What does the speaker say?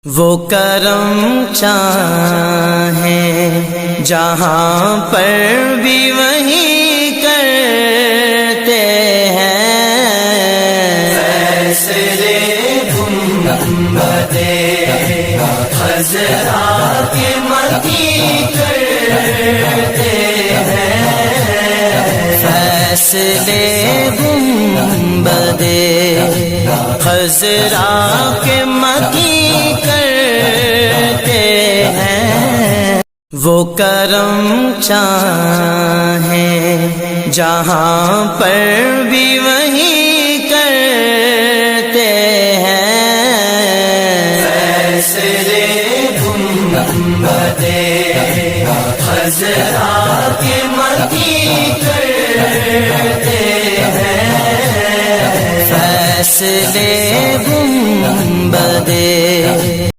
وہ کرم چاہیں جہاں پر بھی وہی کرتے ہیں، فیصلے گنبد خضرا کے مکی کرتے ہیں، فیصلے گنبد خضرا کے مکی کرتے ہیں۔ وہ کرم چاہیں جہاں پر بھی وہی کرتے ہیں، فیصلے گنبد خضرا کے مکی کرتے ہیں، فیصلے گنبد